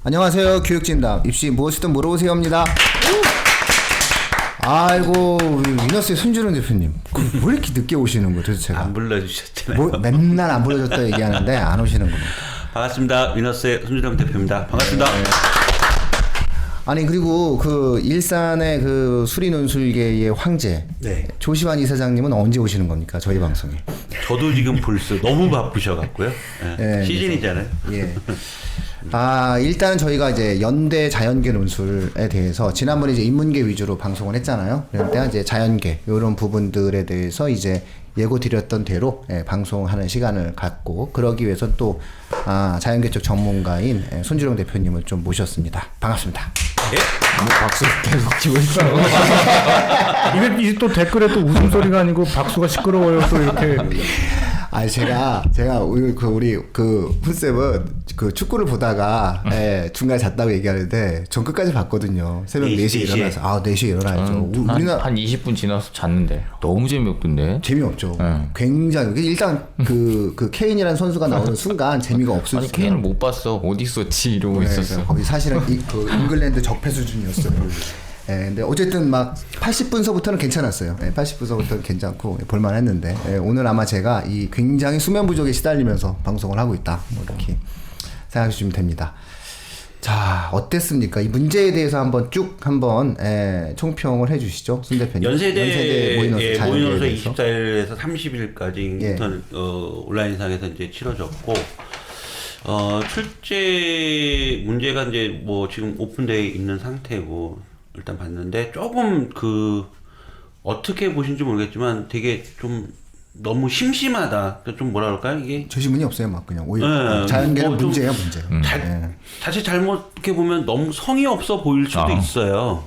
안녕하세요. 교육진담 입시 무엇이든 물어보세요입니다. 아이고 위너스의 손주령 대표님 왜 이렇게 늦게 오시는 거예요 도대체가? 안 불러주셨잖아요. 뭐, 맨날 안 불러줬다 얘기하는데 안 오시는 겁니다. 반갑습니다. 위너스의 손주령 대표입니다. 반갑습니다. 네. 아니 그리고 그 일산의 그 수리논술계의 황제 네. 조시환 이사장님은 언제 오시는 겁니까 저희 방송에? 저도 지금 벌써 너무 바쁘셔갖고요. 네. 시즌이잖아요. 예. 아 일단은 저희가 이제 연대 자연계 논술에 대해서 지난번에 이제 인문계 위주로 방송을 했잖아요. 그럴 때 이제 자연계 이런 부분들에 대해서 이제 예고 드렸던 대로 방송하는 시간을 갖고 그러기 위해서 또 자연계 쪽 전문가인 손주령 대표님을 좀 모셨습니다. 반갑습니다. 예? 뭐 박수 계속 치고 있어. 이게 또 댓글에 또 웃음소리가 아니고 박수가 시끄러워요. 또 이렇게. 아니 제가 우리 그 훈쌤은 그 축구를 보다가 중간에 잤다고 얘기하는데 전 끝까지 봤거든요. 새벽 4시에 일어나서 4시에 일어나야죠. 우리나라 한 20분 지나서 잤는데 너무 재미없던데. 재미없죠. 굉장히 일단 그 케인이라는 선수가 나오는 순간 재미가 없었어요. 아니 케인을 못 봤어. 어디 있었지 이러고 있었어. 거기 사실은 그 잉글랜드 적폐 수준이었어요. 근데 어쨌든 막 80분서부터는 괜찮았어요. 80분서부터는 괜찮고 볼만했는데 오늘 아마 제가 이 굉장히 수면 부족에 시달리면서 방송을 하고 있다. 뭐 이렇게 생각해 주시면 됩니다. 자 어땠습니까? 이 문제에 대해서 한번 총평을 해주시죠, 손 대표님. 연세대 모의논술 대해서. 24일에서 30일까지 예. 온라인상에서 이제 치러졌고 출제 문제가 이제 뭐 지금 오픈되어 있는 상태고. 일단 봤는데 조금 어떻게 보신지 모르겠지만 되게 좀 너무 심심하다. 좀 뭐라 그럴까요 이게? 저시문이 없어요, 막 그냥 오히려 자연계는 뭐 문제예요, 문제. 사실 잘못 이렇게 보면 너무 성의 없어 보일 수도 있어요.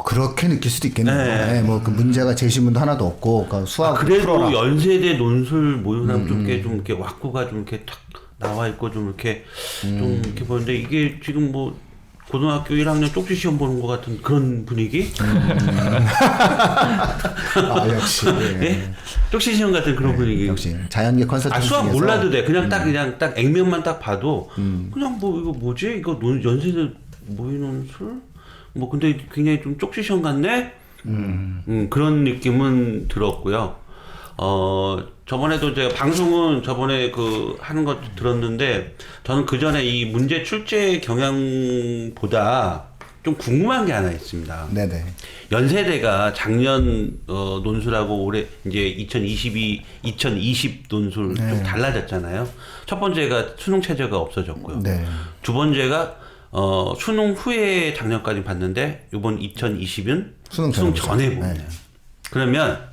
그렇게 느낄 수도 있겠네요. 뭐 그 문제가 제시문도 하나도 없고 그러니까 수학 그래도 풀어라. 연세대 논술 모의고사 좀 이렇게 왁구가 좀 이렇게 탁 나와 있고 좀 이렇게 좀 이렇게 보는데 이게 지금 뭐 고등학교 1학년 쪽지 시험 보는 것 같은 그런 분위기? 역시. 예? 쪽지 시험 같은 그런 분위기. 역시 자연계 컨설팅. 수학 몰라도 돼. 그냥 딱 액면만 딱 봐도 그냥 뭐 이거 뭐지? 이거 연세대 모의논술? 뭐 근데 굉장히 좀 쪽지 시험 같네? 그런 느낌은 들었고요. 저번에도 제가 방송은 저번에 하는 거 들었는데 저는 그 전에 이 문제 출제 경향보다 좀 궁금한 게 하나 있습니다. 네네. 연세대가 작년 논술하고 올해 이제 2020 논술 좀 달라졌잖아요. 첫 번째가 수능 체제가 없어졌고요. 네. 두 번째가 수능 후에 작년까지 봤는데 이번 2020은 수능 전에 보네요. 네. 그러면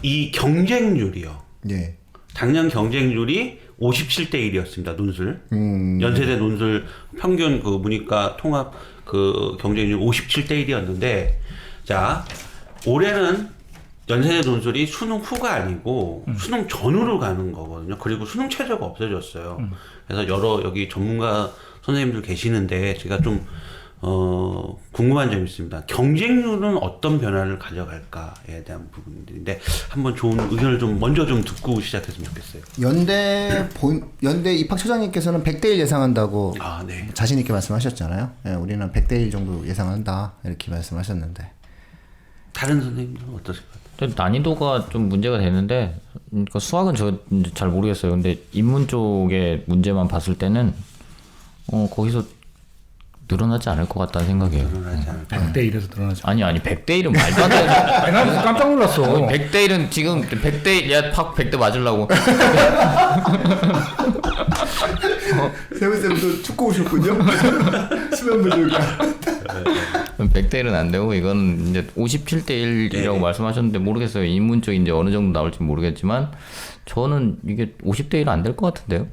이 경쟁률이요. 예. 작년 경쟁률이 57대 1이었습니다. 논술. 연세대 논술 평균 문이과 통합 경쟁률 57대 1이었는데 자, 올해는 연세대 논술이 수능 후가 아니고 수능 전으로 가는 거거든요. 그리고 수능 체제가 없어졌어요. 그래서 여기 전문가 선생님들 계시는데 제가 좀 궁금한 점이 있습니다. 경쟁률은 어떤 변화를 가져갈까에 대한 부분들인데 한번 좋은 의견을 먼저 듣고 시작했으면 좋겠어요. 연대 입학처장님께서는 100대 1 예상한다고 네. 자신 있게 말씀하셨잖아요. 우리는 100대 1 정도 예상한다 이렇게 말씀하셨는데 다른 선생님들은 어떠실까요? 난이도가 좀 문제가 되는데 그러니까 수학은 저 잘 모르겠어요. 근데 인문 쪽의 문제만 봤을 때는 거기서 늘어나지 않을 것 같다는 생각이에요. 100대 1에서 늘어나지. 아니 100대 1은 말도 안 돼. 난 깜짝 놀랐어. 100대 1은 지금 100대 1 팍 100대 맞으려고. 세훈쌤도 축구 오셨군요. 수면 부족이야. 100대 1은 안 되고 이건 이제 57대 1이라고 말씀하셨는데 모르겠어요. 인문 쪽 이제 어느 정도 나올지 모르겠지만 저는 이게 50대 1은 안 될 것 같은데요.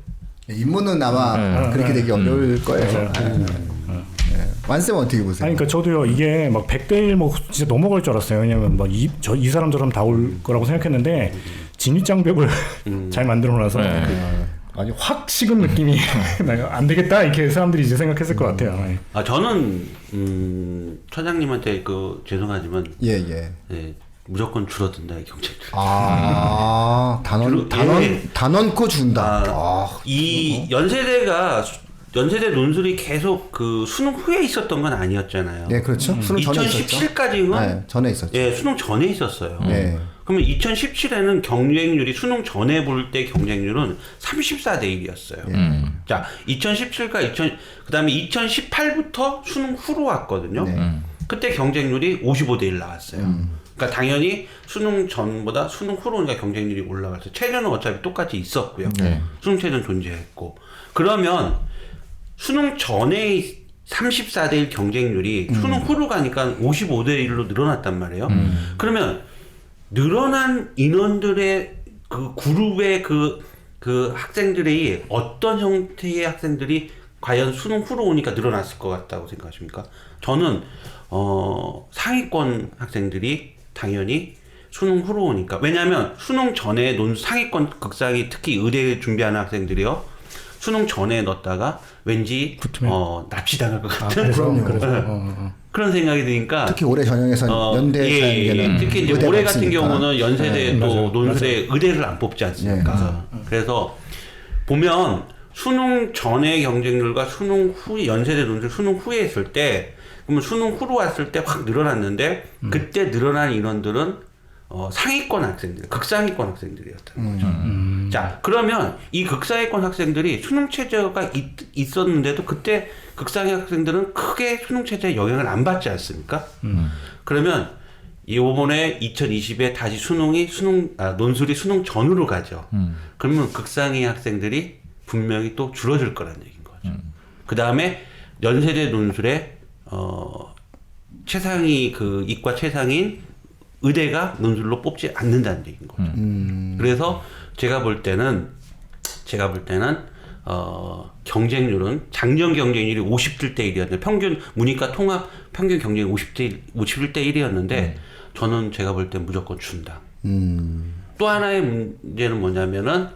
인문은 아마 그렇게 되기 어려울 거예요. 완쌤은 어떻게 보세요? 아니, 그러니까 저도요, 이게 막 100대 1 뭐 진짜 넘어갈 줄 알았어요. 왜냐면 막 이 사람처럼 다 올 거라고 생각했는데 진입장벽을 잘 만들어 놔서 아니 확 식은 느낌이 안 되겠다 이렇게 사람들이 이제 생각했을 것 같아요. 저는 처장님한테 죄송하지만 예. 무조건 줄어든다 경쟁률. 단언코 준다. 이 연세대가 연세대 논술이 계속 그 수능 후에 있었던 건 아니었잖아요. 네, 그렇죠. 수능 전에 있었죠. 2017까지는 네, 전에 있었죠. 예, 수능 전에 있었어요. 네. 그러면 2017에는 경쟁률이 수능 전에 볼 때 경쟁률은 34대 1이었어요. 자, 2017과 그다음에 2018부터 수능 후로 왔거든요. 네. 그때 경쟁률이 55대 1 나왔어요. 그러니까 당연히 수능 전보다 수능 후로니까 경쟁률이 올라갔어요. 최저는 어차피 똑같이 있었고요. 네. 수능 최저는 존재했고. 그러면 수능 전에 34대 1 경쟁률이 수능 후로 가니까 55대 1로 늘어났단 말이에요. 그러면 늘어난 인원들의 그 그룹의 그 학생들이 어떤 형태의 학생들이 과연 수능 후로 오니까 늘어났을 것 같다고 생각하십니까? 저는 상위권 학생들이 당연히 수능 후로 오니까. 왜냐하면 수능 전에 상위권 극상위 특히 의대 준비하는 학생들이요. 수능 전에 넣었다가 왠지 납치당할 것 같은 그런 생각이 드니까 특히 올해 전형에서 연대에는 특히 이제 올해 같은 경우는 연세대 또 논술에 의대를 안 뽑지 않습니까? 그래서 보면 수능 전의 경쟁률과 수능 후 연세대 논술 수능 후에 했을 때 그러면 수능 후로 왔을 때 확 늘어났는데 그때 늘어난 인원들은 상위권 학생들, 극상위권 학생들이었다는 거죠. 자, 그러면 이 극상위권 학생들이 수능 최저가 있었는데도 그때 극상위 학생들은 크게 수능 최저에 영향을 안 받지 않습니까? 그러면 이번에 2020에 다시 논술이 수능 전으로 가죠. 그러면 극상위 학생들이 분명히 또 줄어들 거라는 얘기인 거죠. 그 다음에 연세대 논술에 최상위 그 이과 최상인 의대가 논술로 뽑지 않는다는 얘기인 거죠. 그래서 제가 볼 때는 경쟁률은 작년 경쟁률이 57대 1이었는데 평균 문이과 통합 평균 경쟁이 51대 1이었는데 저는 제가 볼 때 무조건 준다. 또 하나의 문제는 뭐냐면은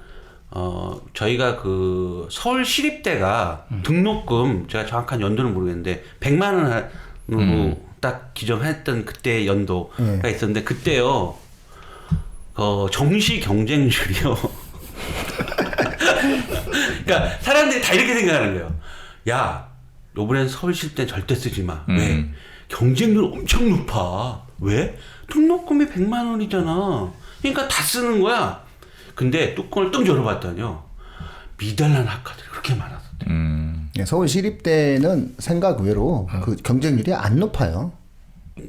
저희가 그 서울 시립대가 등록금 제가 정확한 연도는 모르겠는데 100만 원으로 딱 기정했던 그때 연도가 있었는데 그때요 정시 경쟁률이요. 그러니까 사람들이 다 이렇게 생각하는 거예요. 야, 요번엔 서울시립대 절대 쓰지 마. 왜? 경쟁률 엄청 높아. 왜? 등록금이 100만 원이잖아. 그러니까 다 쓰는 거야. 근데 뚜껑을 뚝 열어봤더니요. 미달난 학과들이 그렇게 많았었대요. 네, 서울 시립대는 생각 외로 그 경쟁률이 안 높아요.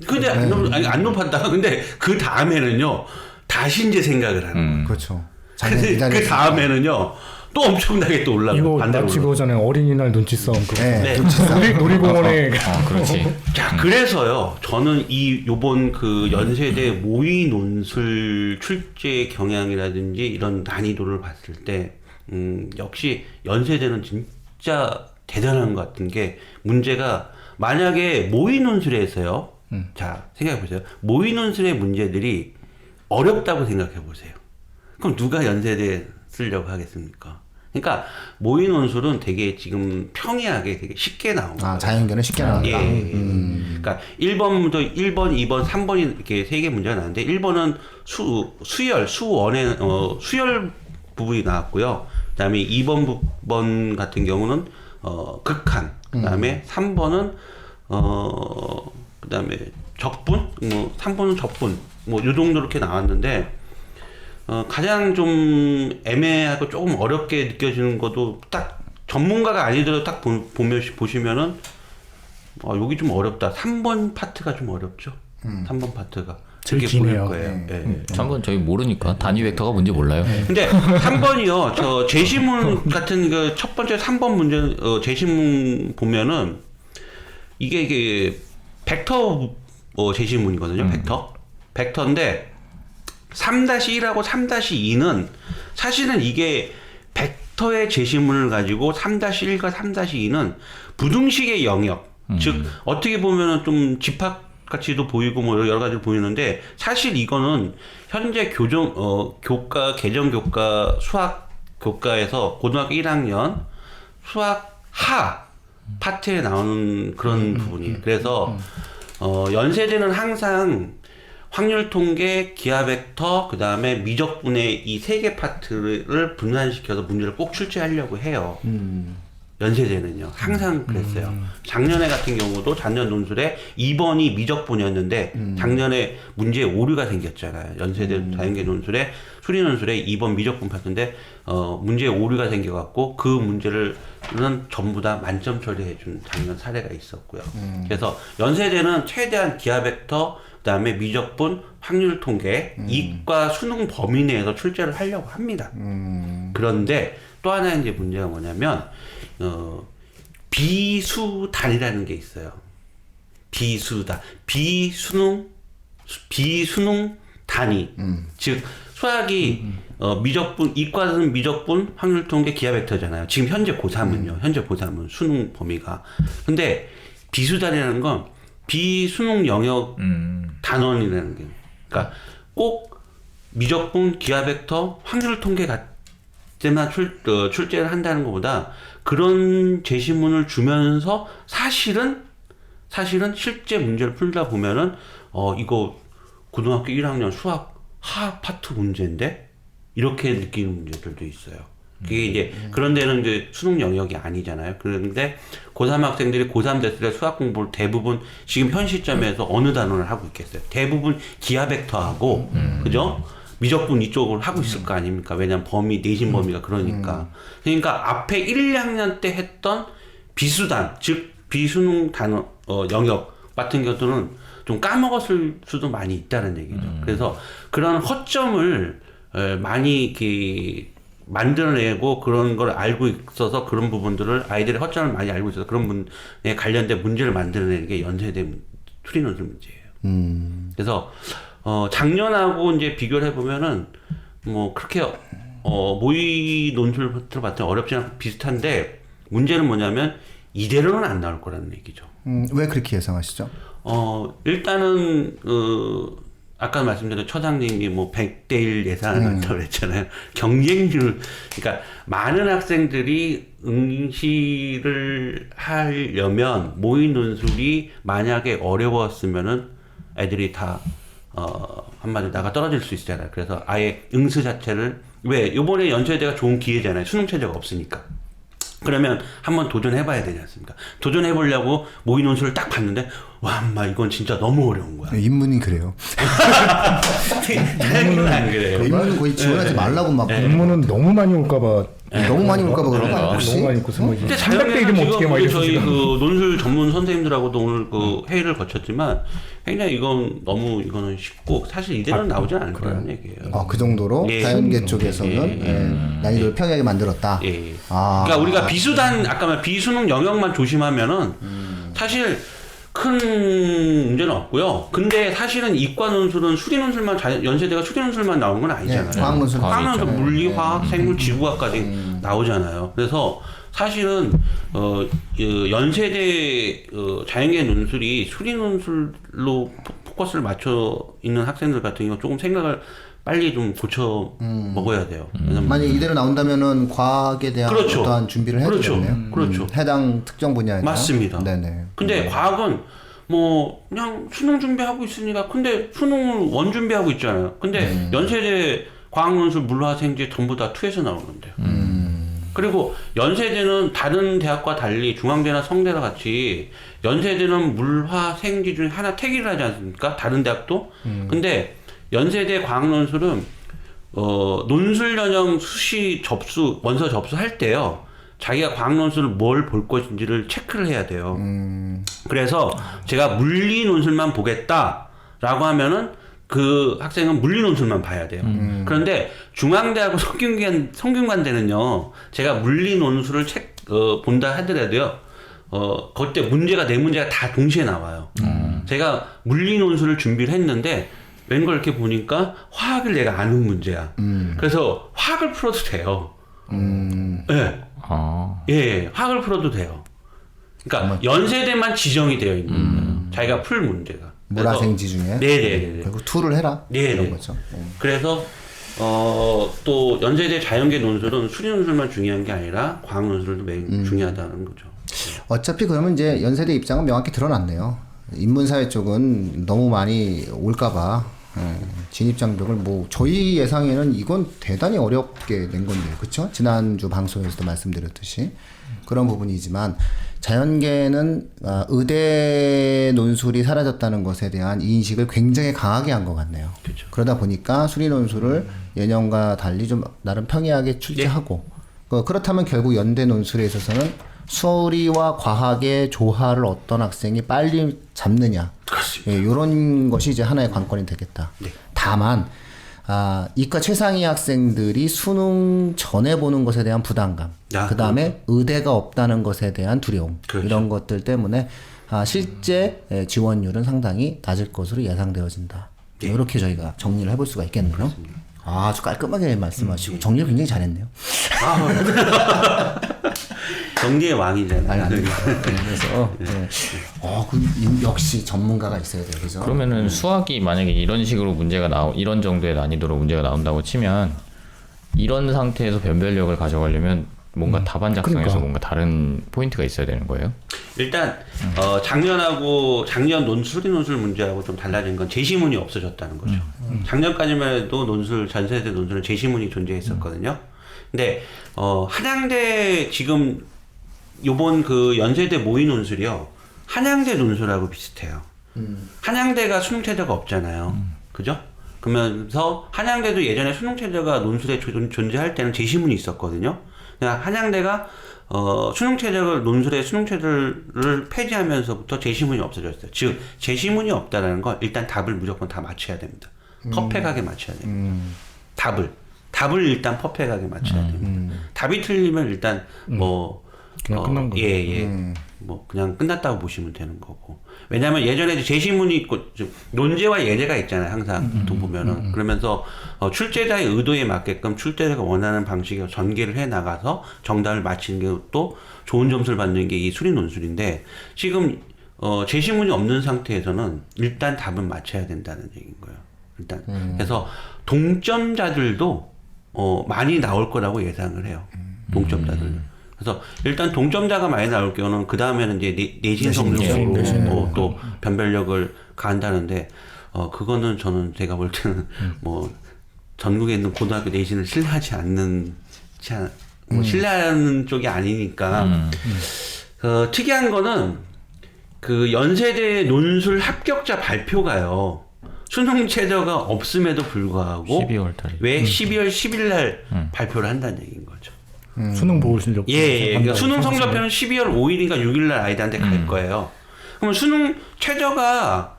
근데 안 높았다. 근데 그 다음에는요. 다시 이제 생각을 하는 거예요. 그렇죠. 근데 그 다음에는요. 또 엄청나게 또 올라가고 이거 반대로 마치고 전에 어린이날 눈치 싸움 그거. 네, 네. 놀이공원에 그렇지. 자, 그래서요. 저는 요번 그 연세대 모의 논술 출제 경향이라든지 이런 난이도를 봤을 때, 역시 연세대는 진짜 대단한 것 같은 게 문제가 만약에 모의 논술에서요. 자, 생각해 보세요. 모의 논술의 문제들이 어렵다고 생각해 보세요. 그럼 누가 연세대 쓰려고 하겠습니까? 그러니까 모의 논술은 되게 지금 평이하게 되게 쉽게 나온 거예요. 자연계는 쉽게 나온다. 예. 그러니까 1번부터 1번, 2번, 3번이 이렇게 세 개 문제가 나왔는데 1번은 수열의 수열 부분이 나왔고요. 그다음에 2번 같은 경우는 극한. 그다음에 3번은 그다음에 적분, 3번은 적분. 요 정도 이렇게 나왔는데 가장 좀 애매하고 조금 어렵게 느껴지는 것도 딱 전문가가 아니더라도 딱 보시면은 여기 좀 어렵다. 3번 파트가 좀 어렵죠. 3번 파트가 제일 이렇게 보일 기네요. 거예요. 예. 3번 저희 모르니까 단위 벡터가 뭔지 몰라요. 근데 3번이요. 저 제시문 같은 그 첫 번째 3번 문제 제시문 보면은 이게 벡터 제시문이거든요. 벡터인데 3-1하고 3-2는 사실은 이게 벡터의 제시문을 가지고 3-1과 3-2는 부등식의 영역, 즉 어떻게 보면은 좀 집합 가치도 보이고 뭐 여러 가지로 보이는데 사실 이거는 현재 교과 개정 교과 수학 교과에서 고등학교 1학년 수학 하 파트에 나오는 그런 부분이에요. 그래서 연세대는 항상 확률 통계, 기하 벡터, 그 다음에 미적분의 이 세 개 파트를 분산시켜서 문제를 꼭 출제하려고 해요. 연세대는요. 항상 그랬어요. 작년에 같은 경우도 작년 논술에 2번이 미적분이었는데 작년에 문제에 오류가 생겼잖아요. 연세대 자연계 논술에 수리 논술에 2번 미적분 봤는데 문제에 오류가 생겨갖고 그 문제를 전부 다 만점 처리해준 작년 사례가 있었고요. 그래서 연세대는 최대한 기하 벡터 그다음에 미적분, 확률 통계, 이과 수능 범위 내에서 출제를 하려고 합니다. 그런데 또 하나 이제 문제가 뭐냐면 비수단이라는 게 있어요. 비수단, 비수능 단위. 즉 수학이 미적분, 이과는 미적분, 확률 통계, 기하 벡터잖아요. 지금 현재 고3은요. 현재 고3은 수능 범위가. 근데 비수단이라는 건 비수능 영역 단원이라는 게. 그러니까 꼭 미적분, 기하 벡터, 확률 통계 때만 출제를 한다는 것보다 그런 제시문을 주면서 사실은 실제 문제를 풀다 보면은 이거 고등학교 1학년 수학 화학 파트 문제인데 이렇게 느끼는 문제들도 있어요. 그게 이제 그런 데는 이제 수능 영역이 아니잖아요. 그런데 고3 학생들이 고3 됐을 때 수학 공부를 대부분 지금 현 시점에서 어느 단원을 하고 있겠어요? 대부분 기하 벡터하고 그죠? 미적분 이쪽을 하고 있을 거 아닙니까? 왜냐면 범위, 내신 범위가 그러니까. 그러니까 앞에 1, 2학년 때 했던 비수단, 즉 비수능 단원, 영역 같은 경우는 좀 까먹었을 수도 많이 있다는 얘기죠. 그래서 그런 허점을 많이 이렇게 만들어내고 그런 걸 알고 있어서 그런 부분들을 아이들의 허점을 많이 알고 있어서 그런 분에 관련된 문제를 만들어내는 게 연세대 수리논술 문제예요. 그래서 작년하고 이제 비교를 해보면은, 뭐, 그렇게, 모의 논술 들어봤더니 어렵지 않고 비슷한데, 문제는 뭐냐면, 이대로는 안 나올 거라는 얘기죠. 왜 그렇게 예상하시죠? 일단은, 아까 말씀드린 처장님이 뭐 100대 1 예상한다고 그랬잖아요. 경쟁률, 그러니까 많은 학생들이 응시를 하려면 모의 논술이 만약에 어려웠으면은 애들이 다 한마디로 나가 떨어질 수 있잖아요. 그래서 아예 응시 자체를 왜 요번에 연세대가 좋은 기회잖아요. 수능 체제가 없으니까. 그러면 한번 도전해봐야 되지 않습니까? 도전해보려고 모의 논술을 딱 봤는데 와, 엄마 이건 진짜 너무 어려운 거야. 인문이 그래요. 인문은 안 그래요. 인문은 거의 지원하지 말라고 막. 인문은 너무 많이 올까봐. 너무 많이 올까봐 그런 거 아니야? 너무 많이 있고 근데 300대 자연계는 1이면 어떻게 막 지금 저희 이랬어. 그 논술 전문 선생님들하고도 오늘 그 회의를 거쳤지만 굉장히 이거는 쉽고 사실 이대로는 나오지 않을 거라는 얘기예요. 그 정도로 예. 자연계 쪽에서는 난이도를 평이하게 만들었다. 예. 그러니까 우리가 비수단 아까 말 비수능 영역만 조심하면은 사실 큰 문제는 없고요. 근데 사실은 이과 논술은 수리 논술만 연세대가 수리 논술만 나온 건 아니잖아요. 과학 논술 과학 논술 있잖아요. 물리, 화학, 생물, 지구과까지 나오잖아요. 그래서 사실은 연세대 자연계 논술이 수리 논술로 포커스를 맞춰 있는 학생들 같은 경우 조금 생각을 빨리 좀 고쳐 먹어야 돼요. 만약 이대로 나온다면은 과학에 대한 그렇죠. 어떠한 준비를 해야 그렇죠. 되겠네요. 그렇죠. 해당 특정 분야에서. 맞습니다. 네네. 근데 과학은 뭐 그냥 수능 준비하고 있으니까 근데 수능을 원 준비하고 있잖아요. 근데 연세대 과학논술 물화생지 전부 다 2에서 나오는데요. 그리고 연세대는 다른 대학과 달리 중앙대나 성대나 같이 연세대는 물화생지 중에 하나 택일을 하지 않습니까? 다른 대학도. 근데 연세대 과학논술은 논술 전형 수시 접수 원서 접수할 때요. 자기가 과학논술을 뭘 볼 것인지를 체크를 해야 돼요. 그래서 제가 물리 논술만 보겠다라고 하면은 그 학생은 물리 논술만 봐야 돼요. 그런데 중앙대하고 성균관대는요, 제가 물리 논술을 본다 하더라도요, 그때 문제가 네 문제가 다 동시에 나와요. 제가 물리 논술을 준비를 했는데 웬걸 이렇게 보니까 화학을 내가 아는 문제야. 그래서 화학을 풀어도 돼요. 네. 예, 화학을 풀어도 돼요. 그러니까 연세대만 지정이 되어 있는 자기가 풀 문제가. 물화생지 중에. 네네네. 결국 툴을 해라. 네네. 이런 거죠. 그래서 또 연세대 자연계 논술은 수리 논술만 중요한 게 아니라 과학 논술도 매우 중요하다는 거죠. 어차피 그러면 이제 연세대 입장은 명확히 드러났네요. 인문사회 쪽은 너무 많이 올까봐 진입 장벽을 뭐 저희 예상에는 이건 대단히 어렵게 낸 건데요, 그렇죠? 지난주 방송에서도 말씀드렸듯이 그런 부분이지만 자연계는 의대 논술이 사라졌다는 것에 대한 인식을 굉장히 강하게 한 것 같네요. 그렇죠. 그러다 보니까 수리 논술을 예년과 달리 좀 나름 평이하게 출제하고 그렇다면 결국 연대 논술에 있어서는 수리와 과학의 조화를 어떤 학생이 빨리 잡느냐, 그렇습니다. 예, 이런 것이 이제 하나의 관건이 되겠다. 네. 다만 이과 최상위 학생들이 수능 전에 보는 것에 대한 부담감, 그 다음에 의대가 없다는 것에 대한 두려움, 그렇죠. 이런 것들 때문에 실제 지원율은 상당히 낮을 것으로 예상되어진다. 네. 이렇게 저희가 정리를 해볼 수가 있겠네요. 아주 깔끔하게 말씀하시고 정리를 굉장히 잘했네요. 정리의 왕이잖아요. 아닙니다. 그래서 역시 전문가가 있어야 돼요, 그죠? 그러면은 수학이 만약에 이런 식으로 이런 정도의 난이도로 문제가 나온다고 치면 이런 상태에서 변별력을 가져가려면 뭔가 답안 작성에서 뭔가 다른 포인트가 있어야 되는 거예요? 일단 작년 수리 논술 문제하고 좀 달라진 건 제시문이 없어졌다는 거죠. 작년까지만 해도 전세대 논술은 제시문이 존재했었거든요. 근데 한양대 지금 요번 그 연세대 모의 논술이요, 한양대 논술하고 비슷해요. 한양대가 수능 체제가 없잖아요. 그죠? 그러면서 한양대도 예전에 수능 체제가 논술에 존재할 때는 제시문이 있었거든요. 그냥 한양대가 논술의 수능 체제를 폐지하면서부터 제시문이 없어졌어요. 즉 제시문이 없다라는 건 일단 답을 무조건 다 맞춰야 됩니다. 퍼펙하게 맞춰야 됩니다. 답을 일단 퍼펙하게 맞춰야 됩니다. 답이 틀리면 일단 그냥 끝난 거죠. 뭐 그냥 끝났다고 보시면 되는 거고. 왜냐하면 예전에 제시문이 있고 논제와 예제가 있잖아요. 항상 보통 보면은 그러면서 출제자의 의도에 맞게끔 출제자가 원하는 방식으로 전개를 해 나가서 정답을 맞히는 게 또 좋은 점수를 받는 게 이 수리 논술인데, 지금 제시문이 없는 상태에서는 일단 답은 맞춰야 된다는 얘기인 거예요. 일단 그래서 동점자들도 많이 나올 거라고 예상을 해요. 동점자들. 그래서 일단 동점자가 많이 나올 경우는 그 다음에는 이제 내신 성적으로 또 변별력을 가한다는데, 그거는 제가 볼 때는 뭐 전국에 있는 고등학교 내신을 신뢰하지 않는 신뢰하는 쪽이 아니니까. 특이한 거는 그 연세대 논술 합격자 발표가요, 수능 최저가 없음에도 불구하고 12월 달에 왜 12월 10일 날 발표를 한다는 얘기인 거죠. 수능 보고 실력. 그러니까 수능 성적표는 12월 5일인가 6일 날 아이들한테 갈 거예요. 그러면 수능 최저가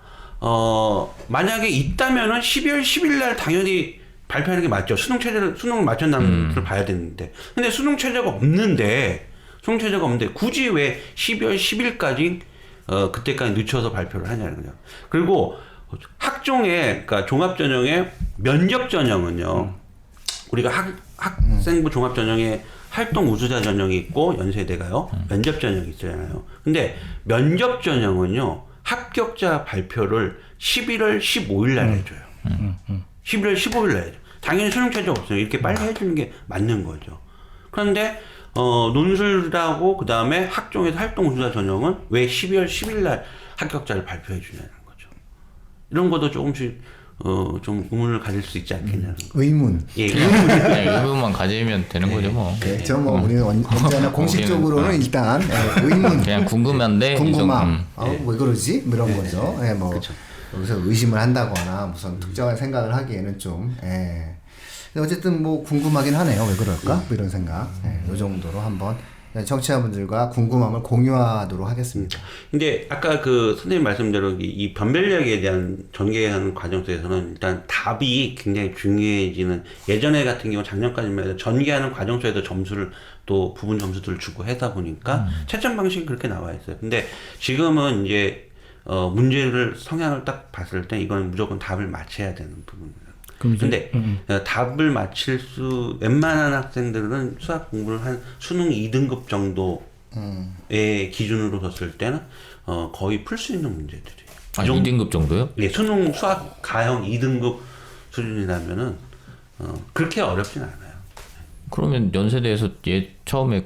만약에 있다면은 12월 10일 날 당연히 발표하는 게 맞죠. 수능을 맞췄나는 걸 봐야 되는데. 근데 수능 최저가 없는데 굳이 왜 12월 10일까지 그때까지 늦춰서 발표를 하냐는 거죠. 그리고 그러니까 종합전형의 면접전형은요, 우리가 학생부 종합전형에 활동 우수자 전형이 있고 연세대가요 면접 전형이 있잖아요. 근데 면접 전형은요 합격자 발표를 11월 15일 날 해줘요. 11월 15일 날 해줘. 당연히 수능 최저 없어요. 이렇게 빨리 해주는 게 맞는 거죠. 그런데 논술하고 그 다음에 학종에서 활동 우수자 전형은 왜 12월 10일 날 합격자를 발표해 주냐는 거죠. 이런 것도 조금씩 좀 의문을 가질 수 있지 않겠냐는 거. 의문. 의문만 가지면 되는 거죠 뭐. 그렇죠. 뭐 우리는 언제나 공식적으로는 일단 의문. 그냥 궁금한데 궁금함. 왜 그러지? 이런 거죠. 뭐 그쵸. 여기서 의심을 한다거나 무슨 특정한 생각을 하기에는 좀. 근데 어쨌든 뭐 궁금하긴 하네요. 왜 그럴까? 뭐 이런 생각. 이 정도로 한번 청취자분들과 궁금함을 공유하도록 하겠습니다. 근데 아까 그 선생님 말씀대로 이 변별력에 대한 전개하는 과정 속에서는 일단 답이 굉장히 중요해지는, 예전에 같은 경우 작년까지만 해도 전개하는 과정 속에서 점수를 또 부분 점수들을 주고 하다 보니까 채점 방식이 그렇게 나와 있어요. 근데 지금은 이제 문제를 성향을 딱 봤을 때 이건 무조건 답을 맞춰야 되는 부분입니다. 근데 답을 맞힐 웬만한 학생들은 수학 공부를 한 수능 2등급 정도의 기준으로 뒀을 때는 거의 풀 수 있는 문제들이에요. 2등급 정도요? 네, 수능 수학 가형 2등급 수준이라면은 그렇게 어렵진 않아요. 그러면 연세대에서 처음에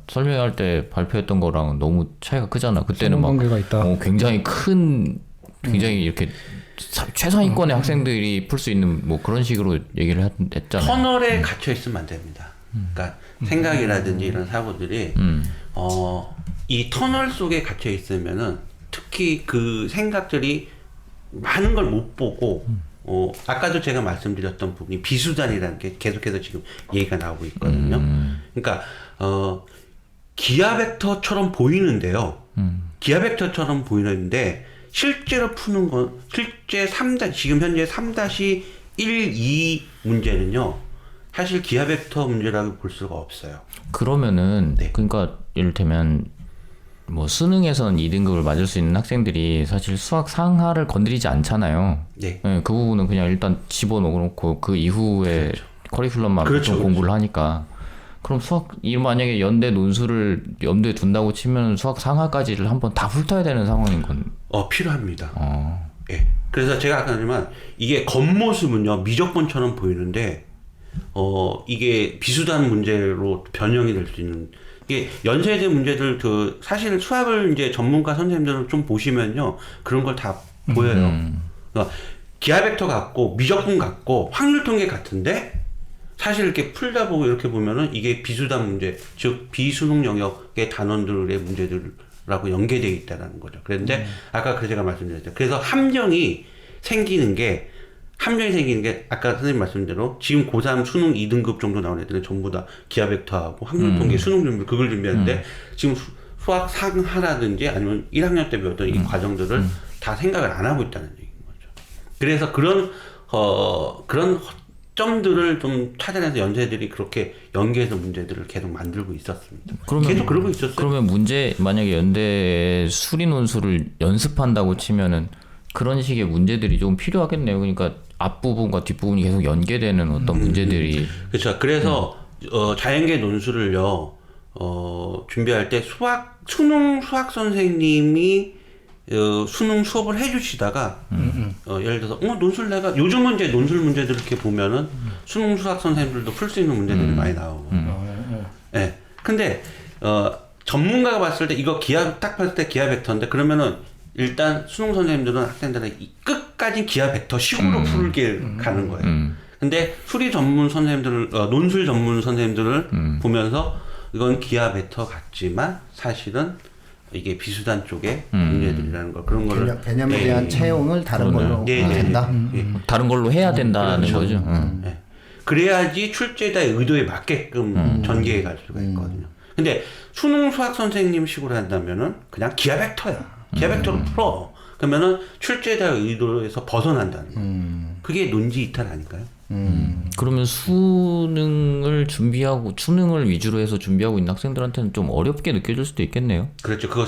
설명할 때 발표했던 거랑 너무 차이가 크잖아. 그때는 막 관계가 있다. 굉장히 큰, 굉장히 이렇게 최상위권의 학생들이 풀 수 있는 뭐 그런 식으로 얘기를 했잖아요. 터널에 갇혀 있으면 안 됩니다. 그러니까 생각이라든지 이런 사고들이 이 터널 속에 갇혀 있으면은 특히 그 생각들이 많은 걸 못 보고 아까도 제가 말씀드렸던 부분이 비수단이라는 게 계속해서 지금 얘기가 나오고 있거든요. 그러니까 기하 벡터처럼 보이는데요. 기하 벡터처럼 보이는데 실제로 푸는 건 실제 지금 현재 3-12 문제는요. 사실 기하 벡터 문제라고 볼 수가 없어요. 그러면은 네. 그러니까 이를테면 뭐 수능에선 2등급을 맞을 수 있는 학생들이 사실 수학 상하를 건드리지 않잖아요. 네. 네, 그 부분은 그냥 일단 집어넣고 그 이후에 커리큘럼만 그렇죠, 보통 공부를 하니까 그럼 이 만약에 연대 논술을 염두에 둔다고 치면 수학 상하까지를 한번 다 훑어야 되는 상황인 건 필요합니다. 예. 그래서 제가 아까 했지만 이게 겉모습은요 미적분처럼 보이는데 이게 비수단 문제로 변형이 될 수 있는 이게 연세대 문제들 사실 수학을 이제 전문가 선생님들을 좀 보시면요 그런 걸 다 보여요. 그러니까 기하 벡터 같고 미적분 같고 확률 통계 같은데 사실 이렇게 풀다 보고 이렇게 보면은 이게 비수단 문제, 즉 비수능 영역의 단원들의 문제들하고 연계되어 있다는 거죠. 그런데 아까 제가 말씀드렸죠. 그래서 함정이 생기는 게 아까 선생님 말씀드린 대로 지금 고3 수능 2등급 정도 나온 애들은 전부 다 기하 벡터하고 확률 통계 수능 준비 그걸 준비하는데 지금 수학 상하라든지 아니면 1학년 때 배웠던 이 과정들을 다 생각을 안 하고 있다는 얘기인 거죠. 그래서 그런 점들을 좀 찾아내서 연세들이 그렇게 연계해서 문제들을 계속 만들고 있었습니다. 계속 그러고 있었어요. 그러면 만약에 연대에 수리 논술을 연습한다고 치면은 그런 식의 문제들이 좀 필요하겠네요. 그러니까 앞부분과 뒷부분이 계속 연계되는 어떤 문제들이. 그렇죠. 그래서 자연계 논술을요 준비할 때 수능 수학 선생님이 수능 수업을 해주시다가 예를 들어서 논술 내가 요즘은 이제 논술 문제들 이렇게 보면은 수능 수학 선생님들도 풀 수 있는 문제들이 많이 나오고. 예. 근데 전문가가 봤을 때 이거 딱 봤을 때 기하 벡터인데 그러면은 일단 수능 선생님들은 학생들은 끝까지 기하 벡터 식으로 풀게 가는 거예요. 근데 수리 전문 선생님들을 논술 전문 선생님들을 보면서 이건 기하 벡터 같지만 사실은 이게 비수단 쪽의 문제들이라는 거 그런 거를 개념에 대한 채용을 다른 걸로 한다. 다른 걸로 해야 된다는 그렇죠. 거죠. 예. 그래야지 출제자의 의도에 맞게끔 전개해 갈 수가 있거든요. 근데 수능 수학 선생님 식으로 한다면은 그냥 기하 벡터야. 기하 벡터로 풀어. 그러면은 출제자의 의도에서 벗어난다는 거예요. 그게 논지 이탈 아닐까요? 그러면 수능을 위주로 해서 준비하고 있는 학생들한테는 좀 어렵게 느껴질 수도 있겠네요. 그렇죠. 그거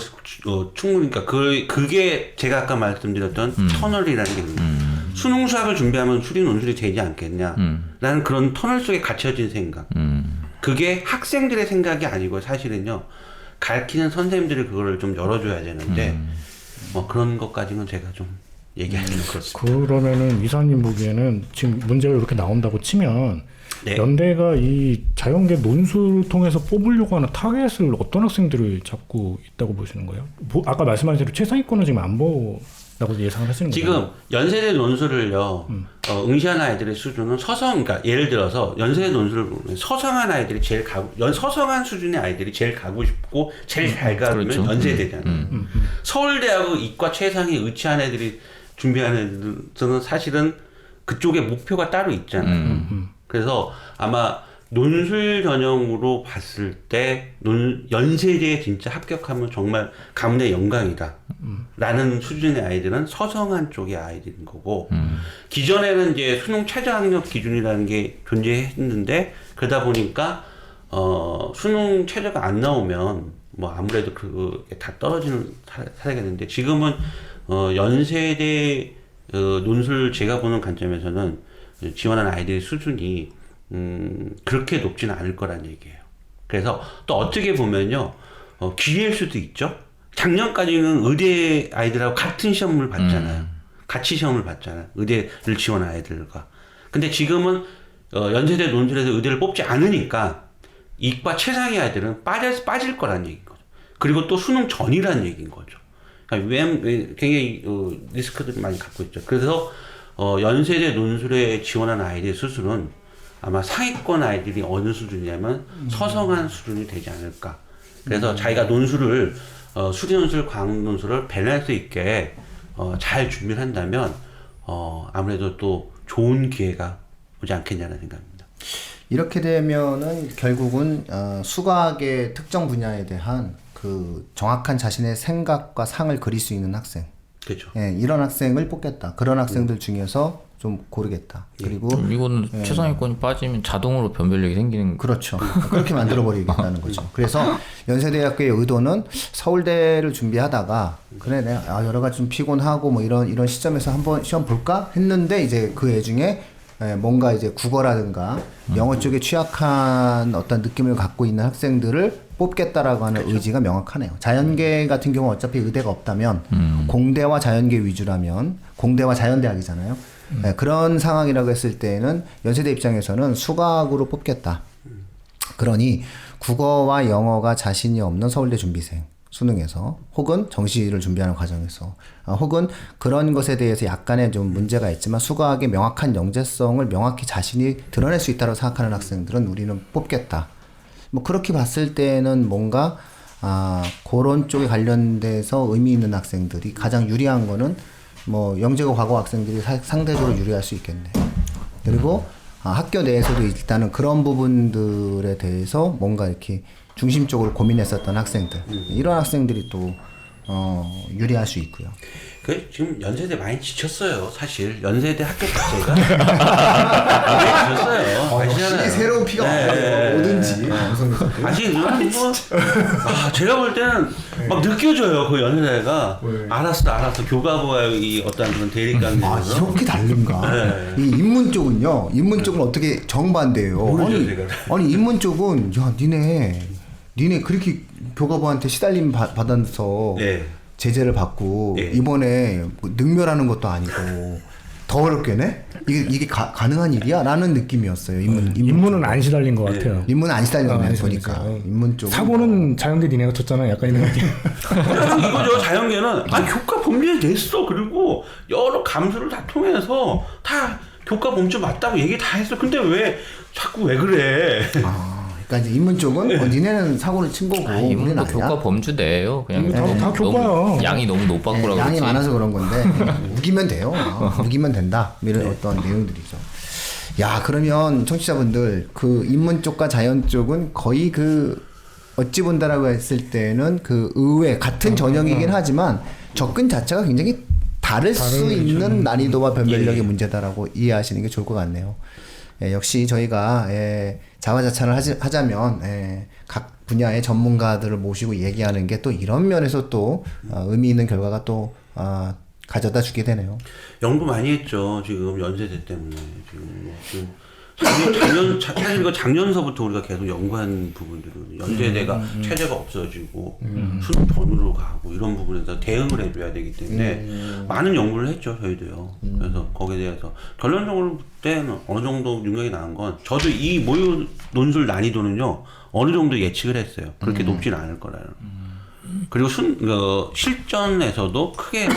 충분히 그러니까 그게 제가 아까 말씀드렸던 터널이라는 게 있는 수능 수학을 준비하면 수리 논술이 되지 않겠냐라는 그런 터널 속에 갇혀진 생각. 그게 학생들의 생각이 아니고 사실은요. 가르치는 선생님들이 그거를 좀 열어줘야 되는데 그런 것까지는 제가 좀 얘기하기는 그렇습니다. 그러면은 이사님 보기에는 지금 문제가 이렇게 나온다고 치면 네. 연대가 이 자연계 논술을 통해서 뽑으려고 하는 타겟을 어떤 학생들을 잡고 있다고 보시는 거예요? 아까 말씀하신 대로 최상위권은 지금 안 보라고 예상을 하시는 거예요? 지금 연세대 논술을요 응시하는 아이들의 수준은 그러니까 예를 들어서 연세대 논술을 보면 서성한 아이들이 서성한 수준의 아이들이 제일 가고 싶고 제일 잘 가면 그렇죠. 연세대잖아요. 서울대하고 이과 최상에 의치한 애들이 준비하는 애들은 사실은 그쪽에 목표가 따로 있잖아요. 그래서 아마 논술 전형으로 봤을 때 연세대에 진짜 합격하면 정말 가문의 영광이다 라는 수준의 아이들은 서성한 쪽의 아이들인 거고 기존에는 이제 수능 최저학력 기준이라는 게 존재했는데 그러다 보니까 수능 최저가 안 나오면 뭐 아무래도 그게 다 떨어지는 사례가 되는데 지금은 연세대 논술 제가 보는 관점에서는 지원하는 아이들의 수준이 그렇게 높지는 않을 거란 얘기예요. 그래서 또 어떻게 보면요, 기회일 수도 있죠. 작년까지는 의대 아이들하고 같은 시험을 봤잖아요. 같이 시험을 봤잖아요. 의대를 지원한 아이들과. 근데 지금은 연세대 논술에서 의대를 뽑지 않으니까 이과 최상위 아이들은 빠질 거란 얘기인 거죠. 그리고 또 수능 전이라는 얘기인 거죠. 굉장히 리스크들을 많이 갖고 있죠. 그래서 연세대 논술에 지원한 아이들 수술은 아마 상위권 아이들이 어느 수준이냐면 서성한 수준이 되지 않을까. 그래서 자기가 논술을 수리논술, 과학논술을 밸런스 있게 잘 준비를 한다면 아무래도 또 좋은 기회가 오지 않겠냐는 생각입니다. 이렇게 되면은 결국은 수학의 특정 분야에 대한 그 정확한 자신의 생각과 상을 그릴 수 있는 학생. 그렇죠. 예, 이런 학생을 뽑겠다. 그런 학생들 중에서 좀 고르겠다. 그리고 이거는 최상위권이 빠지면 자동으로 변별력이 생기는 그렇죠. 그렇게 만들어 버리겠다는 거죠. 그래서 연세대학교의 의도는 서울대를 준비하다가 그래 내가 여러 가지 좀 피곤하고 뭐 이런 시점에서 한번 시험 볼까 했는데 이제 그 애중에 뭔가 이제 국어라든가 영어 쪽에 취약한 어떤 느낌을 갖고 있는 학생들을 뽑겠다라고 하는 그렇죠. 의지가 명확하네요. 자연계 같은 경우 어차피 의대가 없다면 공대와 자연계 위주라면 공대와 자연대학이잖아요. 네, 그런 상황이라고 했을 때는 연세대 입장에서는 수학으로 뽑겠다. 그러니 국어와 영어가 자신이 없는 서울대 준비생 수능에서 혹은 정시를 준비하는 과정에서 혹은 그런 것에 대해서 약간의 좀 문제가 있지만 수학의 명확한 영재성을 명확히 자신이 드러낼 수 있다고 생각하는 학생들은 우리는 뽑겠다. 뭐 그렇게 봤을 때는 뭔가 그런 쪽에 관련돼서 의미 있는 학생들이 가장 유리한 거는 뭐 영재고 과거 학생들이 상대적으로 유리할 수 있겠네. 그리고 학교 내에서도 일단은 그런 부분들에 대해서 뭔가 이렇게 중심적으로 고민했었던 학생들 이런 학생들이 또 유리할 수 있고요. 지금 연세대 많이 지쳤어요. 사실 연세대 학교 자체가 많이 지쳤어요. 아시잖아요. 새로운 피가 오든지 아직 뭐 제가 볼 때는 막 느껴져요. 그 연세대가 알았어 교과부와의 이 어떤 그런 대립관계에서 이렇게 다른가? 네. 이 인문 쪽은요. 인문 쪽은 어떻게 정반대예요. 아니 인문 쪽은 야 니네 그렇게 교과부한테 시달림 받아서 네. 제재를 받고 네. 이번에 능멸하는 것도 아니고 더 어렵게 내? 이게 가능한 일이야? 라는 느낌이었어요. 인문은 안 시달린 것 같아요. 인문은 안 시달렸네 보니까. 인문 쪽 사고는 자연대 니네가 쳤잖아. 약간 이런 느낌. 이거죠. 자연계는 교과 범죄에 됐어. 그리고 여러 감수를 다 통해서 다 교과 범죄 맞다고 얘기 다 했어. 근데 왜 자꾸 왜 그래? 그러니까 이제 인문 쪽은 니네는 사고를 친 거고 인문도 교과 범주대예요. 그냥 다 교과야. 양이 너무 높았구라고. 양이 많아서 그런 건데 우기면 돼요. 우기면 된다. 이런 어떤 내용들이죠. 야 그러면 청취자분들 그 인문 쪽과 자연 쪽은 거의 그 어찌 본다라고 했을 때는 그 의외 같은 전형이긴 하지만 접근 자체가 굉장히 다를 수 있는 난이도와 변별력의 문제다라고 이해하시는 게 좋을 것 같네요. 역시 저희가 자화자찬을 하자면 각 분야의 전문가들을 모시고 얘기하는 게 또 이런 면에서 또 의미 있는 결과가 또 가져다 주게 되네요. 연구 많이 했죠. 지금 연세대 때문에 지금 사실 이거 작년서부터 우리가 계속 연구한 부분들은 연세대가 체제가 없어지고 수능 번으로 가고 이런 부분에서 대응을 해줘야 되기 때문에 많은 연구를 했죠. 저희도요. 그래서 거기에 대해서 결론적으로 그때는 어느 정도 윤곽이 나온 건 저도 이 모의 논술 난이도는요 어느 정도 예측을 했어요. 그렇게 높진 않을 거라는. 그리고 실전에서도 크게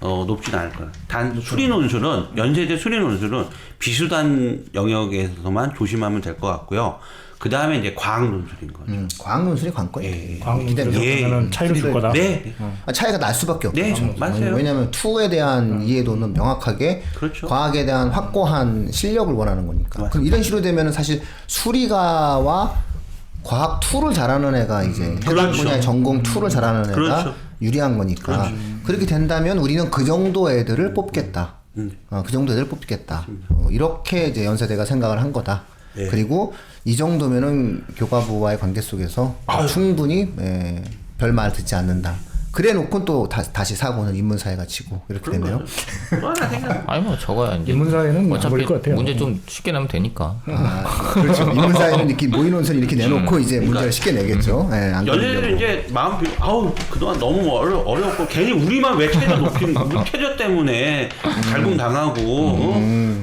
높진 않을 거예요. 단 수리논술은 연세대 수리논술은 비수단 영역에서만 조심하면 될 것 같고요. 그 다음에 이제 과학논술인 거죠. 과학논술이 관건이에요. 과학논술은 차이를 줄 거다. 네. 차이가 날 수밖에 없죠. 네, 맞아요. 왜냐하면 투에 대한 이해도는 명확하게 그렇죠. 과학에 대한 확고한 실력을 원하는 거니까. 맞습니다. 그럼 이런 식으로 되면은 사실 수리가와 과학 2를 잘하는 애가 이제 해당 그렇죠. 분야의 전공 2를 잘하는 애가 그렇죠. 유리한 거니까 그렇게 된다면 우리는 그 정도 애들을 뽑겠다. 그 정도 애들을 뽑겠다. 이렇게 이제 연세대가 생각을 한 거다. 네. 그리고 이 정도면은 교과부와의 관계 속에서 충분히 별말 듣지 않는다. 그래 놓고 또 다시 사고는 인문사회가 치고 이렇게 되네요. 아니 뭐 적어야 이제 인문사회는 어차피 것 같아요. 문제 좀 쉽게 내면 되니까. 그렇죠. 인문사회는 이렇게 모의논술 이렇게 내놓고 이제 문제를 쉽게 내겠죠. 연예인들은 이제 마음 그동안 너무 어려웠고 괜히 우리만 왜 최저 높임 우리 최저 때문에 갈굼 당하고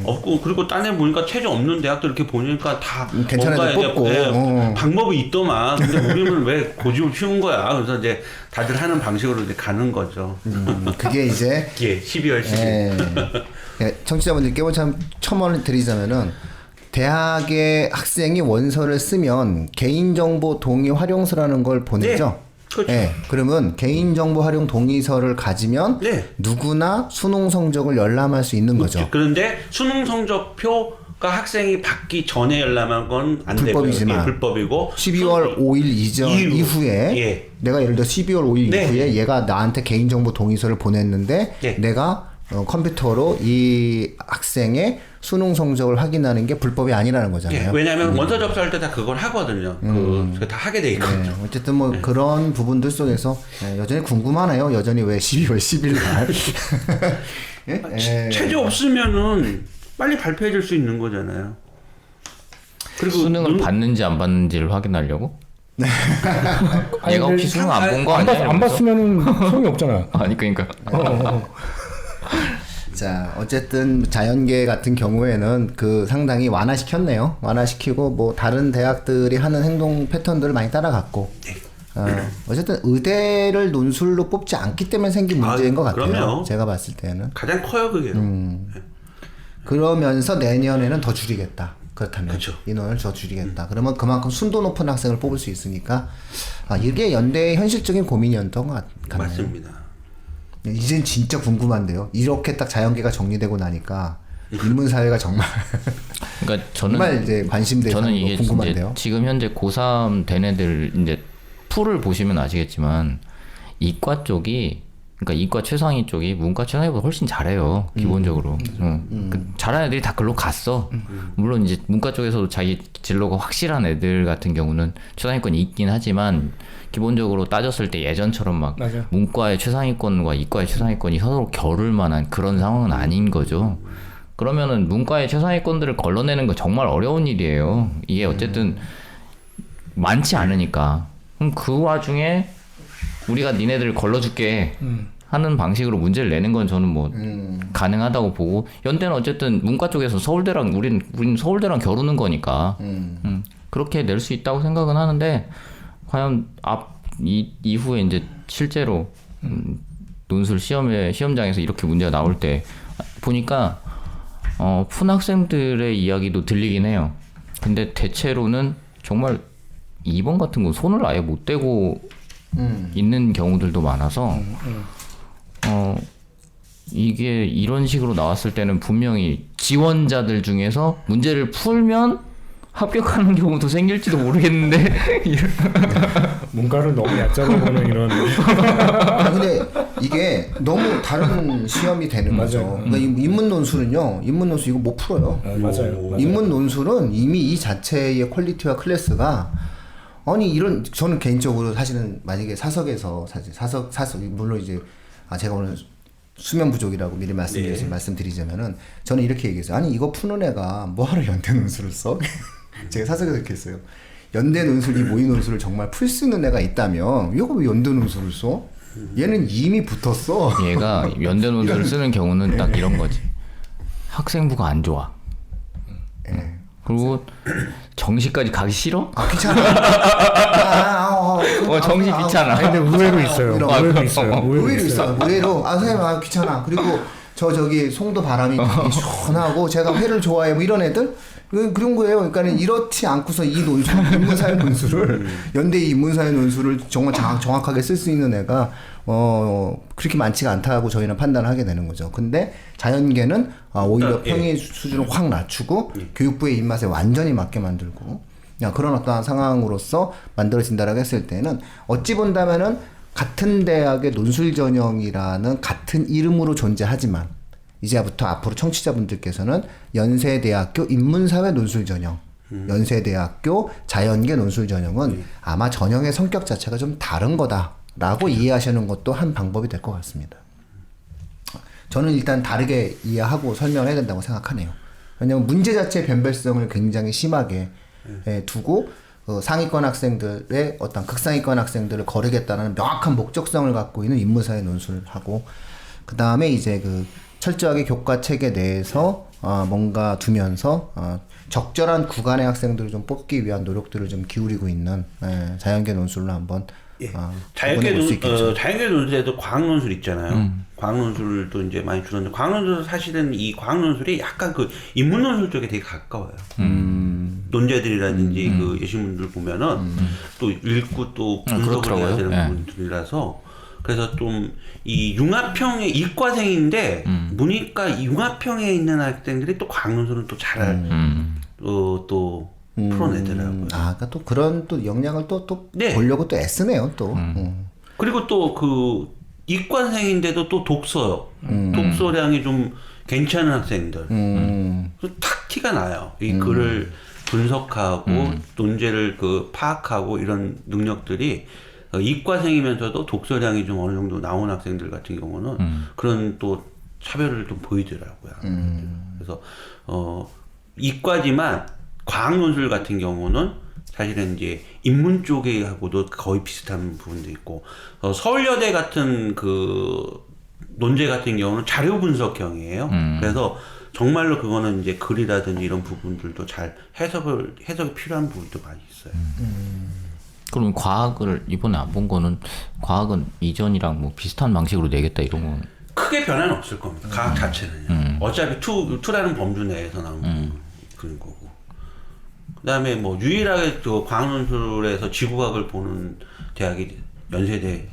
없고 그리고 딴 애 보니까 최저 없는 대학들 이렇게 보니까 다 괜찮은 애 뽑고 방법이 있더만 근데 우리는 왜 고집을 피운 거야. 그래서 이제 다들 하는 방법 방식으로 이제 가는 거죠. 그게 이제 예, 12월 10일. 청취자분들께 참 첨언을 드리자면은 대학의 학생이 원서를 쓰면 개인정보 동의 활용서라는 걸 보내죠. 그렇죠. 그러면 개인정보 활용 동의서를 가지면 네. 누구나 수능 성적을 열람할 수 있는 거죠. 그런데 수능 성적표가 학생이 받기 전에 열람한 건 안 되고요. 불법이지만 예, 불법이고 12월 5일 이후에 예. 내가 예를 들어 12월 5일 네. 이후에 얘가 나한테 개인정보 동의서를 보냈는데 네. 내가 컴퓨터로 이 학생의 수능 성적을 확인하는 게 불법이 아니라는 거잖아요. 예, 왜냐하면 원서 접수할 때 다 그걸 하거든요. 그거 다 하게 돼 있거든요. 어쨌든 뭐 그런 부분들 속에서 여전히 궁금하네요. 여전히 왜 12월 10일 날 체제 없으면은 빨리 발표해 줄 수 있는 거잖아요. 그리고 수능을 받는지 안 받는지를 확인하려고? 아니, 얘가 혹시 수능 안 본 거 아니야? 안 봤으면은 소용이 없잖아. 아니 그러니까 자, 어쨌든 자연계 같은 경우에는 그 상당히 완화시켰네요. 완화시키고 뭐 다른 대학들이 하는 행동 패턴들을 많이 따라갔고. 어쨌든 의대를 논술로 뽑지 않기 때문에 생긴 문제인 것 같아요. 그럼요. 제가 봤을 때는. 가장 커요 그게. 그러면서 내년에는 더 줄이겠다. 그렇다면 그쵸. 인원을 더 줄이겠다. 그러면 그만큼 순도 높은 학생을 뽑을 수 있으니까 이게 연대의 현실적인 고민이었던 것 같네요. 맞습니다. 이젠 진짜 궁금한데요. 이렇게 딱 자연계가 정리되고 나니까 인문사회가 정말 그러니까 저는 정말 이제 관심되는 저는 이게 궁금한데요. 이제 지금 현재 고3 된 애들 이제 풀을 보시면 아시겠지만 이과 쪽이 그러니까 이과 최상위 쪽이 문과 최상위보다 훨씬 잘해요 기본적으로. 그 잘하는 애들이 다 글로 갔어. 물론 이제 문과 쪽에서도 자기 진로가 확실한 애들 같은 경우는 최상위권이 있긴 하지만 기본적으로 따졌을 때 예전처럼 막 맞아요. 문과의 최상위권과 이과의 최상위권이 서로 겨룰 만한 그런 상황은 아닌 거죠. 그러면은 문과의 최상위권들을 걸러내는 거 정말 어려운 일이에요. 이게 어쨌든 많지 않으니까. 그럼 그 와중에 우리가 니네들 걸러줄게 하는 방식으로 문제를 내는 건 저는 뭐 가능하다고 보고, 연대는 어쨌든 문과 쪽에서 서울대랑 우린 서울대랑 겨루는 거니까 그렇게 낼 수 있다고 생각은 하는데, 과연 이후에 이제 실제로 논술 시험장에서 이렇게 문제가 나올 때 보니까 푼 학생들의 이야기도 들리긴 해요. 근데 대체로는 정말 2번 같은 거 손을 아예 못 대고 있는 경우들도 많아서 이게 이런 식으로 나왔을 때는 분명히 지원자들 중에서 문제를 풀면 합격하는 경우도 생길지도 모르겠는데 문과를 너무 얕잡아 보는 이런. 근데 이게 너무 다른 시험이 되는 거죠. 맞아요. 그러니까 인문 논술은요. 인문 논술 이거 못 풀어요. 맞아요. 인문 논술은 이미 이 자체의 퀄리티와 클래스가 이런, 저는 개인적으로 사실은 만약에 사석에서 사석 물론 이제 제가 오늘 수면 부족이라고 미리 말씀드리자면은 저는 이렇게 얘기했어요. 아니 이거 푸는 애가 뭐하러 연대 논술을 써? 제가 사석에서 이렇게 했어요. 연대 논술, 이 모의 논술을 정말 풀 수 있는 애가 있다면 이거 왜 연대 논술을 써? 얘는 이미 붙었어. 얘가 연대 논술을 쓰는 경우는 딱 이런 거지. 학생부가 안 좋아. 그리고 정시까지 가기 싫어? 귀찮아. 정시 귀찮아. 근데 의외로 있어요. 의외로 있어요. 의외로 있어요. 의외로 선생님 귀찮아. 그리고 저기 송도 바람이 되게 시원하고 제가 회를 좋아해 뭐 이런 애들 그런 거예요. 그러니까는 이렇지 않고서 이 논술, 인문사회 논술을 연대 인문사회 논술을 정말 정확하게 쓸 수 있는 애가 그렇게 많지가 않다고 저희는 판단을 하게 되는 거죠. 근데 자연계는 오히려 평의 수준을 확 낮추고 교육부의 입맛에 완전히 맞게 만들고 그런 어떠한 상황으로서 만들어진다라고 했을 때는 어찌 본다면은 같은 대학의 논술 전형이라는 같은 이름으로 존재하지만 이제부터 앞으로 청취자분들께서는 연세대학교 인문사회 논술 전형, 연세대학교 자연계 논술 전형은 아마 전형의 성격 자체가 좀 다른 거다라고 이해하시는 것도 한 방법이 될 것 같습니다. 저는 일단 다르게 이해하고 설명을 해야 된다고 생각하네요. 왜냐하면 문제 자체의 변별성을 굉장히 심하게 두고 상위권 학생들의 어떤 극상위권 학생들을 거르겠다는 명확한 목적성을 갖고 있는 인문사회 논술을 하고, 그 다음에 이제 그 철저하게 교과 체계 내에서 뭔가 두면서 적절한 구간의 학생들을 좀 뽑기 위한 노력들을 좀 기울이고 있는 자연계 논술로 한번 예. 구분해 볼수 있겠죠. 자연계 논술에도 과학 논술 있잖아요. 과학 논술도 이제 많이 줄었는데 과학 논술은 사실은 이 과학 논술이 약간 그 인문 논술 쪽에 되게 가까워요. 논제들이라든지 그 예시문들 보면은 또 읽고 또 분석을 해야 되는 네. 부분들이라서 그래서 좀 이 융합형의 이과생인데 문이과 융합형에 있는 학생들이 또 과학 논술은 또 잘 또 풀어내더라고요. 그러니까 또 그런 또 역량을 또 네. 보려고 또 애쓰네요 또. 그리고 또 그 이과생인데도 또 독서량이 좀 괜찮은 학생들. 탁 티가 나요. 이 글을 분석하고 논제를 그 파악하고 이런 능력들이 이과생이면서도 독서량이 좀 어느 정도 나온 학생들 같은 경우는 그런 또 차별을 좀 보이더라고요. 그래서 이과지만 과학 논술 같은 경우는 사실은 이제 인문 쪽하고도 거의 비슷한 부분도 있고 서울여대 같은 그 논제 같은 경우는 자료 분석형이에요. 그래서 정말로 그거는 이제 글이라든지 이런 부분들도 잘 해석이 필요한 부분도 많이 있어요. 그럼 과학을 이번에 안 본 거는 과학은 이전이랑 뭐 비슷한 방식으로 내겠다 이런 건 크게 변화는 없을 겁니다. 과학 자체는요. 어차피 투라는 범주 내에서 나오는 그런 거고. 그다음에 뭐 유일하게 또 과학 논술에서 지구과학을 보는 대학이 연세대.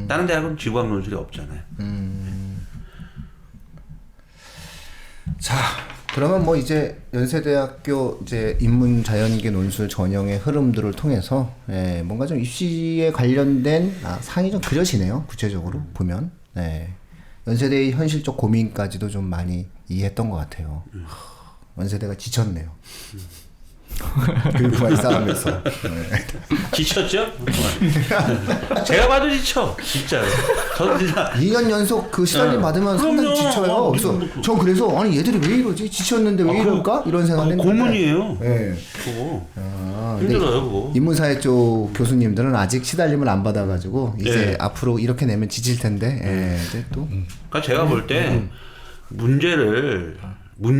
다른 대학은 지구과학 논술이 없잖아요. 자, 그러면 뭐 이제 연세대학교 이제 인문자연계 논술 전형의 흐름들을 통해서 뭔가 좀 입시에 관련된 상이 좀 그려지네요. 구체적으로 보면 연세대의 현실적 고민까지도 좀 많이 이해했던 것 같아요. 연세대가 지쳤네요. 교육과의 싸움에서. 지쳤죠? 제가 봐도 지쳐. 진짜요. 저는 진짜 2년 연속 그 시달림 받으면 상당히 그럼요. 지쳐요. 그래서 전 그래서 아니 얘들이 왜 이러지? 지쳤는데 왜 이럴까? 이런 생각을 했는데. 고문이에요. 네. 그거. 근데 힘들어요, 그거. 인문사회 쪽 교수님들은 아직 시달림을 안 받아가지고 이제 네. 앞으로 이렇게 내면 지칠 텐데 이제 또 그러니까 제가 볼 때 문제를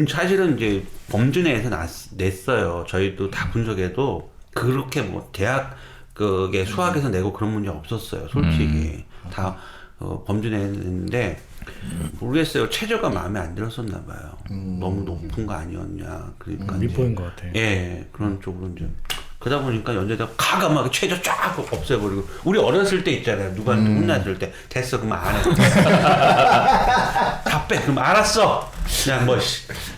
사실은 이제 범주 내에서 냈어요. 저희도 다 분석해도 그렇게 뭐 대학 그게 수학에서 내고 그런 문제 없었어요. 솔직히 다 범주 내에 냈는데 모르겠어요. 최저가 마음에 안 들었었나 봐요. 너무 높은 거 아니었냐. 그러니까 밑보인 것 같아요. 예, 그런 쪽으로 이제 그러다 보니까 연세대가 과감하게 최저 쫙 없애버리고 우리 어렸을 때 있잖아요. 누구한테 혼났을 때 됐어 그만 안 해. 다 빼. 그럼 알았어. 그냥 뭐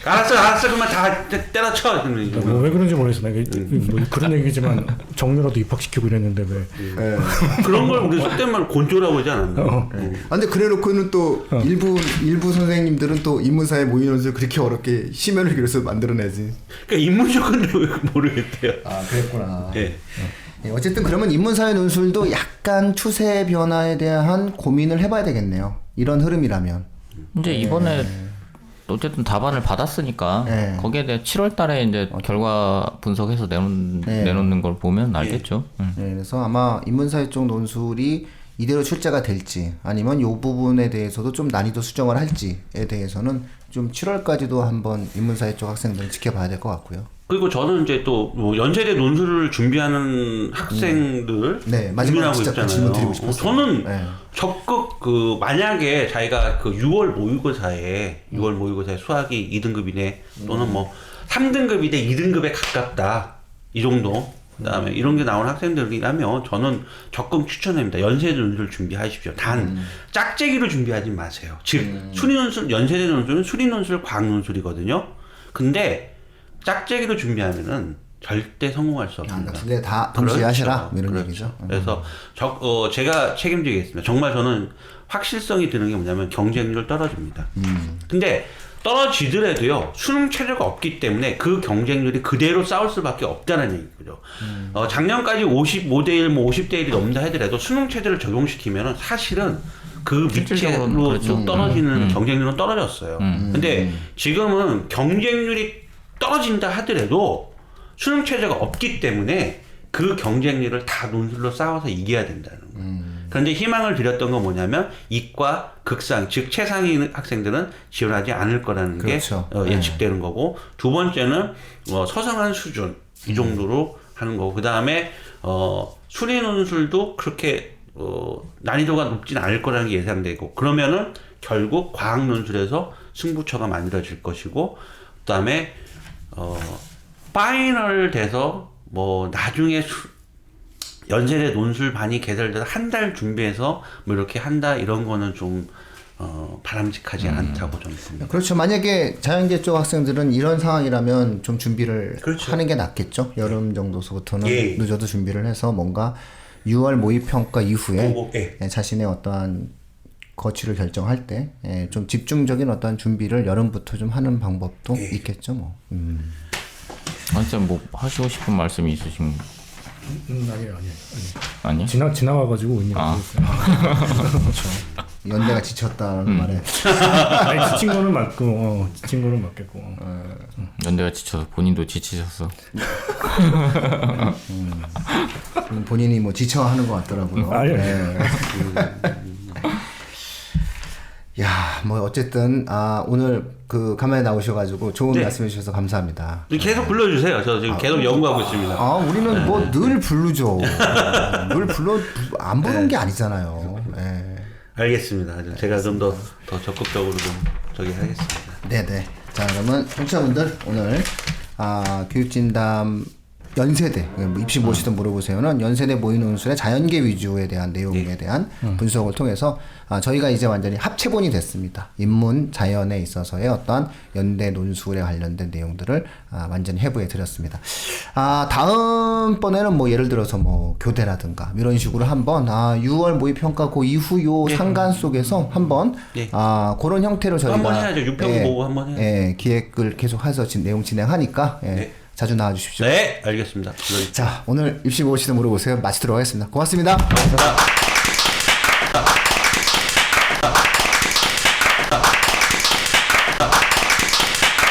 알았어 그만 다 때려쳐. 뭐 왜 그런지 모르겠어. 내가 뭐 그런 얘기지만 정유라도 입학시키고 이랬는데 왜? 그런 걸 우리 속된 말로 곤조라고 하지 않았나? 근데 그래놓고는 또 일부 선생님들은 또 인문사회 모의논술 그렇게 어렵게 심혈을 기울여서 만들어내지. 그러니까 인문적은 왜 모르겠대요. 그랬구나. 예. 어쨌든 그러면 인문사회 논술도 약간 추세 변화에 대한 고민을 해봐야 되겠네요. 이런 흐름이라면. 이제 이번에 어쨌든 답안을 받았으니까 네. 거기에 대해 7월 달에 이제 결과 분석해서 내놓는 걸 보면 알겠죠. 그래서 아마 인문사회 쪽 논술이 이대로 출제가 될지 아니면 이 부분에 대해서도 좀 난이도 수정을 할지에 대해서는 좀 7월까지도 한번 인문사회 쪽 학생들은 지켜봐야 될 것 같고요. 그리고 저는 이제 또 뭐 연세대 논술을 준비하는 학생들 네, 마지막으로 고민하고 진짜 그 질문 있잖아요. 드리고 싶었어요. 저는 네. 적극 그 만약에 자기가 그 6월 모의고사에 수학이 2등급이네 또는 뭐 3등급이 돼 2등급에 가깝다 이 정도 그다음에 이런 게 나오는 학생들이라면 저는 적극 추천합니다. 연세대 논술 준비하십시오. 단 짝재기로 준비하지 마세요. 즉 수리 논술 연세대 논술은 수리 논술 과학 논술이거든요. 근데 짝재기로 준비하면은 절대 성공할 수 없습니다. 두 개 다 동시에 하시라 이런 그렇죠. 얘기죠. 그래서 제가 책임지겠습니다. 정말 저는 확실성이 드는 게 뭐냐면 경쟁률 떨어집니다. 근데 떨어지더라도요 수능 체제가 없기 때문에 그 경쟁률이 그대로 싸울 수밖에 없다는 얘기죠. 작년까지 55대1, 뭐 50대1이 넘는다 하더라도 수능 체제를 적용시키면은 사실은 그 밑으로 그렇죠. 떨어지는 경쟁률은 떨어졌어요. 근데 지금은 경쟁률이 떨어진다 하더라도 수능 체제가 없기 때문에 그 경쟁률을 다 논술로 싸워서 이겨야 된다는 거예요. 그런데 희망을 드렸던 건 뭐냐면 이과 극상 즉 최상위 학생들은 지원하지 않을 거라는 그렇죠. 게 예측되는 거고 두 번째는 서성한 수준 이 정도로 하는 거고, 그 다음에 수리 논술도 그렇게 난이도가 높진 않을 거라는 게 예상되고, 그러면은 결국 과학 논술에서 승부처가 만들어질 것이고, 그 다음에 파이널 돼서 뭐 나중에 연세대 논술반이 개설돼서 한 달 준비해서 뭐 이렇게 한다 이런 거는 좀 바람직하지 않다고 저는 봅니다. 그렇죠. 만약에 자연계 쪽 학생들은 이런 상황이라면 좀 준비를 그렇죠. 하는 게 낫겠죠. 여름 정도서부터는 예. 늦어도 준비를 해서 뭔가 6월 모의평가 이후에 예. 자신의 어떠한 거취를 결정할 때 좀 집중적인 어떠한 준비를 여름부터 좀 하는 방법도 예. 있겠죠. 뭐. 진짜 뭐 하시고 싶은 말씀이 있으신 아니에요. 아니? 지나가가지고 의미가 없어요. 연대가 지쳤다는 말에 아니 지친 거는 맞고 지친 거는 맞겠고. 연대가 지쳐서 본인도 지치셨어. 본인이 뭐 지쳐하는 것 같더라고요. 아니요. 야, 뭐 어쨌든 오늘 그 가만히 나오셔가지고 좋은 네. 말씀해 주셔서 감사합니다. 계속 불러주세요. 저 지금 계속 연구하고 있습니다. 우리는 뭐 늘 부르죠. 늘 불러 안 부른 게 아니잖아요. 예. 알겠습니다. 제가 좀 더 적극적으로 좀 저기 하겠습니다. 네네. 자, 그러면 청취자분들 오늘 교육진담 연세대 입시 무엇이든 물어보세요는 연세대 모의논술의 자연계 위주에 대한 내용에 대한 분석을 통해서 저희가 이제 완전히 합체본이 됐습니다. 인문 자연에 있어서의 어떤 연대 논술에 관련된 내용들을 완전히 해부해 드렸습니다. 다음번에는 뭐 예를 들어서 뭐 교대라든가 이런 식으로 한번 6월 모의평가 그 이후 요 상간 속에서 한번 그런 형태로 저희가 한번 해야죠. 유평 보고 한번 해야죠. 기획을 계속 해서 내용 진행하니까 자주 나와 주십시오. 네, 알겠습니다. 자, 오늘 입시 무엇이든 물어보세요. 마치도록 하겠습니다. 고맙습니다. 감사합니다.